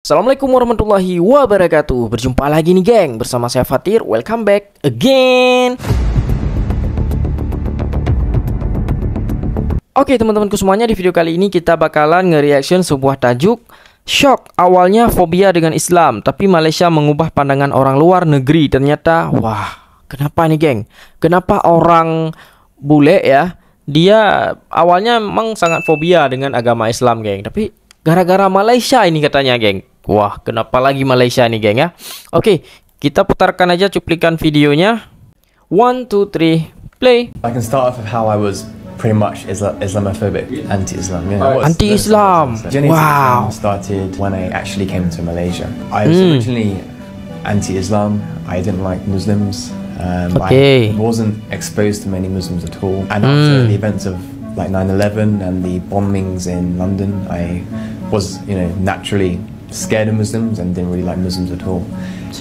Assalamualaikum warahmatullahi wabarakatuh. Berjumpa lagi nih geng, bersama saya Fatir. Welcome back again. Oke teman-temanku semuanya, di video kali ini kita bakalan nge-reaction sebuah tajuk Shock, awalnya fobia dengan Islam, tapi Malaysia mengubah pandangan orang luar negeri. Ternyata, wah, kenapa nih geng? Kenapa orang bule ya, dia awalnya memang sangat fobia dengan agama Islam geng, tapi gara-gara Malaysia ini katanya geng. Wah, kenapa lagi Malaysia nih geng ya? Oke, kita putarkan aja cuplikan videonya. 1, 2, 3, play. I can start off with how I was pretty much Islamophobic, anti-Islam. Yeah. Anti-Islam. Wow. Started when I actually came to Malaysia. I was originally anti-Islam. I didn't like Muslims. I wasn't exposed to many Muslims at all. And after the events of like 9/11 and the bombings in London, I was, naturally scared of Muslims and didn't really like Muslims at all.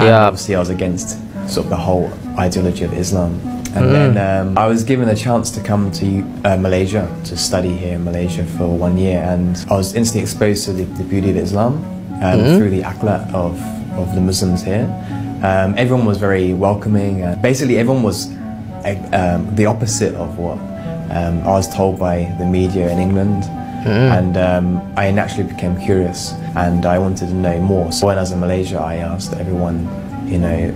And obviously I was against sort of the whole ideology of Islam. And then I was given a chance to come to Malaysia, to study here in Malaysia for 1 year, and I was instantly exposed to the beauty of Islam through the akhlaq of the Muslims here. Everyone was very welcoming. Basically everyone was the opposite of what I was told by the media in England. And I naturally became curious and I wanted to know more. So when I was in Malaysia, I asked everyone,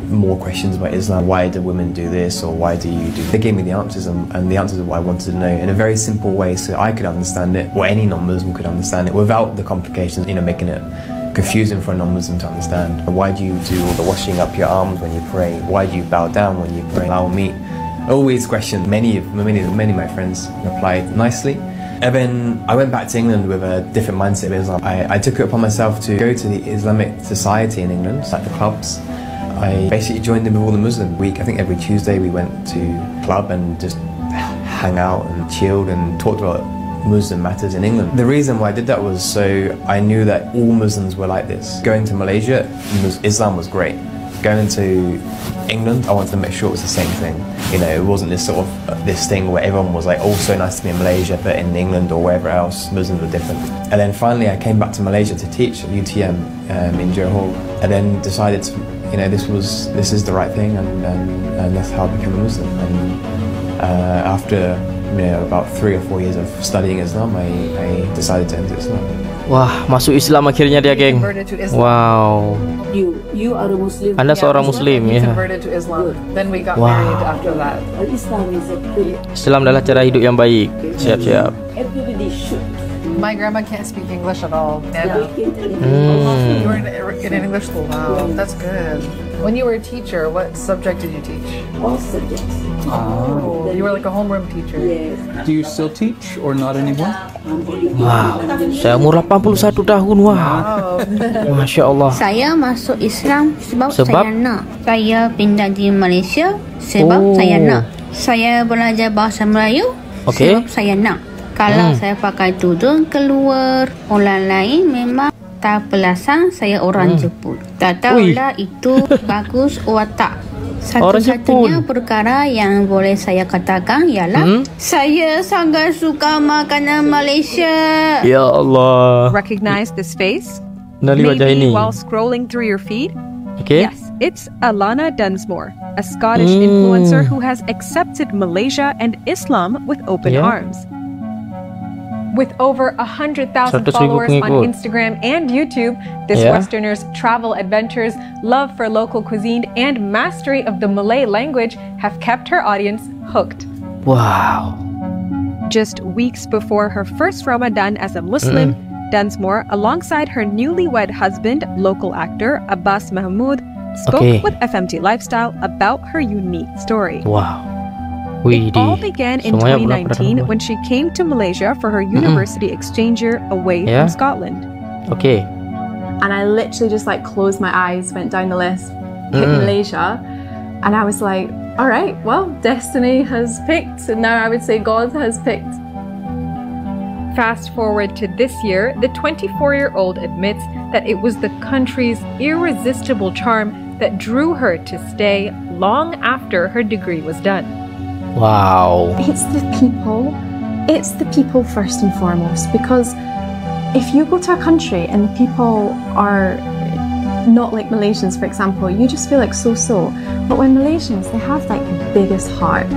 more questions about Islam. Why do women do this, or why do you do this? They gave me the answers, and the answers of what I wanted to know in a very simple way, so I could understand it, or any non-Muslim could understand it, without the complications, making it confusing for a non-Muslim to understand. Why do you do all the washing up your arms when you pray? Why do you bow down when you pray? Allow me. Always questions. Many of my friends replied nicely. And then I went back to England with a different mindset of Islam. I took it upon myself to go to the Islamic society in England, like the clubs. I basically joined in with all the Muslim week. I think every Tuesday we went to a club and just hang out and chilled and talked about Muslim matters in England. The reason why I did that was so I knew that all Muslims were like this. Going to Malaysia, Islam was great. Going to England, I wanted to make sure it was the same thing. It wasn't this sort of this thing where everyone was like, oh, so nice to be in Malaysia, but in England or wherever else, Muslims were different. And then finally I came back to Malaysia to teach at UTM in Johor, and then decided to, this is the right thing, and that's how I became a Muslim. And after about 3 or 4 years of studying Islam, I decided to enter Islam. Wah, masuk Islam akhirnya dia geng. Wow. You are a Muslim. Anda seorang Muslim ya. Converted to Islam. Then we got married after that. Islam adalah cara hidup yang baik. Siap-siap. Everybody should. My grandma can't speak English at all. You were in an English school. Wow, that's good. When you were a teacher, what subject did you teach? All subjects. Oh, you were like a homeroom teacher. Yes. Do you still teach or not anymore? Wow, saya umur 81 tahun. Wah, Masya Allah. Saya masuk Islam sebab saya nak. Saya pindah di Malaysia sebab saya nak. Saya belajar bahasa Melayu sebab saya nak. Kalau saya pakai tudung keluar, orang lain memang tak perasan saya orang Jepun. Tak tahulah itu bagus atau tak. Satu-satunya perkara yang boleh saya katakan ialah saya sangat suka makanan Malaysia. Ya Allah. Recognize this face? Dari wajah ini. While scrolling through your feed? Okay. Yes, it's Alana Dunsmore, a Scottish influencer who has accepted Malaysia and Islam with open arms. With over 100,000 followers on Instagram and YouTube, this Westerner's travel adventures, love for local cuisine, and mastery of the Malay language have kept her audience hooked. Wow. Just weeks before her first Ramadan as a Muslim, Dunsmore, alongside her newlywed husband, local actor Abbas Mahmood, spoke with FMT Lifestyle about her unique story. Wow. It all began in 2019 when she came to Malaysia for her university exchange year away from Scotland. Okay. And I literally just closed my eyes, went down the list, picked Malaysia, and I was like, all right, well, destiny has picked, and now I would say God has picked. Fast forward to this year, the 24-year-old admits that it was the country's irresistible charm that drew her to stay long after her degree was done. Wow. It's the people. It's the people first and foremost, because if you go to a country and people are not like Malaysians, for example, you just feel like so. But when Malaysians, they have like the biggest heart.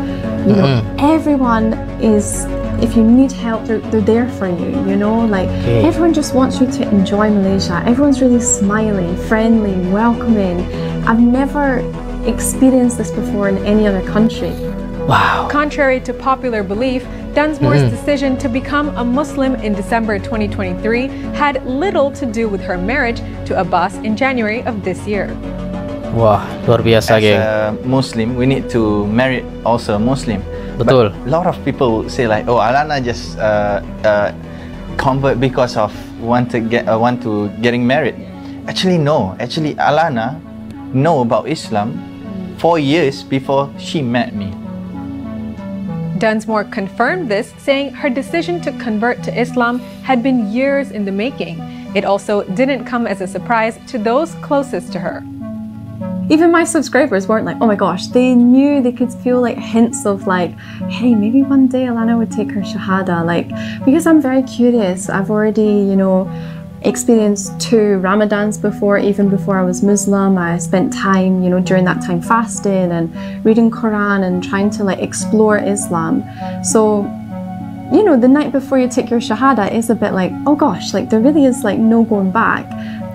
You know, everyone is, if you need help, they're there for you, you know, like everyone just wants you to enjoy Malaysia. Everyone's really smiling, friendly, welcoming. I've never experienced this before in any other country. Wow. Contrary to popular belief, Dunsmore's decision to become a Muslim in December 2023 had little to do with her marriage to Abbas in January of this year. Wah, luar biasa, geng. As a Muslim, we need to marry also a Muslim. Betul. But a lot of people say like, oh, Alana just convert because of want to getting married. Actually, no. Actually, Alana know about Islam 4 years before she met me. Dunsmore confirmed this, saying her decision to convert to Islam had been years in the making. It also didn't come as a surprise to those closest to her. Even my subscribers weren't like, oh my gosh, they knew, they could feel like hints of like, hey, maybe one day Alana would take her Shahada, like, because I'm very curious. I've already, you know, experienced 2 Ramadans before, even before I was Muslim. I spent time, you know, during that time fasting and reading Quran and trying to like explore Islam. So, you know, the night before you take your Shahada is a bit like, oh gosh, like there really is like no going back.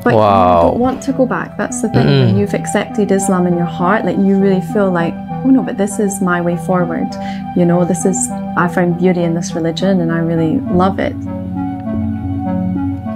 But you don't want to go back. That's the thing. When you've accepted Islam in your heart, like you really feel like, oh no, but this is my way forward. You know, this is, I found beauty in this religion and I really love it.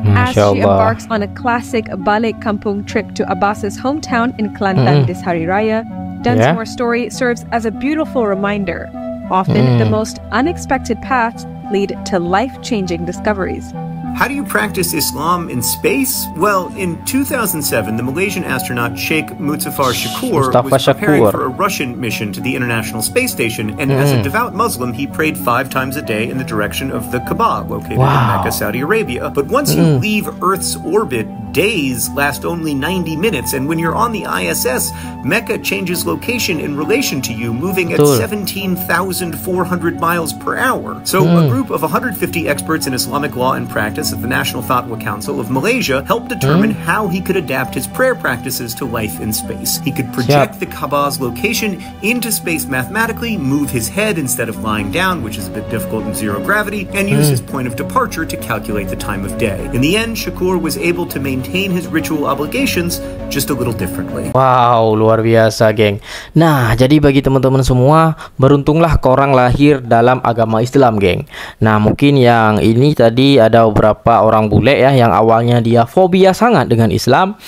As she embarks on a classic balik kampung trip to Abbas's hometown in Kelantan this Hari Raya, Dunsmore's story serves as a beautiful reminder. Often the most unexpected paths lead to life-changing discoveries. How do you practice Islam in space? Well, in 2007, the Malaysian astronaut Sheikh Muzaffar Shakur was preparing for a Russian mission to the International Space Station, and as a devout Muslim, he prayed 5 times a day in the direction of the Kaaba, located in Mecca, Saudi Arabia. But once you leave Earth's orbit, days last only 90 minutes, and when you're on the ISS, Mecca changes location in relation to you, moving at 17,400 miles per hour. So a group of 150 experts in Islamic law and practice of the National Fatwa Council of Malaysia helped determine how he could adapt his prayer practices to life in space. He could project the Kaaba's location into space mathematically, move his head instead of lying down, which is a bit difficult in zero gravity, and use his point of departure to calculate the time of day. In the end, Shakur was able to maintain his ritual obligations just a little differently. Wow, luar biasa, geng. Nah, jadi bagi teman-teman semua, beruntunglah korang lahir dalam agama Islam, geng. Nah, mungkin yang ini tadi ada beberapa orang bule ya yang awalnya dia fobia sangat dengan Islam,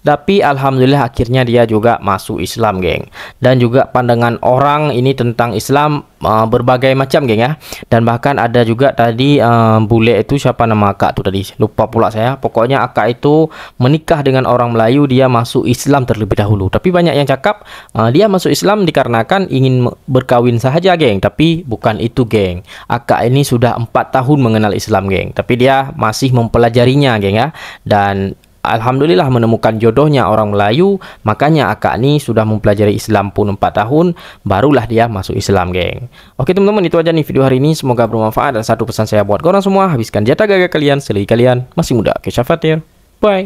tapi alhamdulillah akhirnya dia juga masuk Islam, geng. Dan juga pandangan orang ini tentang Islam berbagai macam, geng ya. Dan bahkan ada juga tadi bule itu, siapa nama akak tu tadi, lupa pula saya. Pokoknya akak itu menikah dengan orang Melayu, dia masuk Islam terlebih dahulu. Tapi banyak yang cakap dia masuk Islam dikarenakan ingin berkawin sahaja, geng. Tapi bukan itu, geng. Akak ini sudah 4 tahun mengenal Islam, geng. Tapi dia masih mempelajarinya, geng ya. Dan alhamdulillah menemukan jodohnya orang Melayu. Makanya akak ni sudah mempelajari Islam pun 4 tahun, barulah dia masuk Islam, geng. Oke teman-teman, itu aja nih video hari ini. Semoga bermanfaat. Dan satu pesan saya buat korang semua, habiskan jatah gagal kalian selagi kalian masih muda. Kisah. Bye.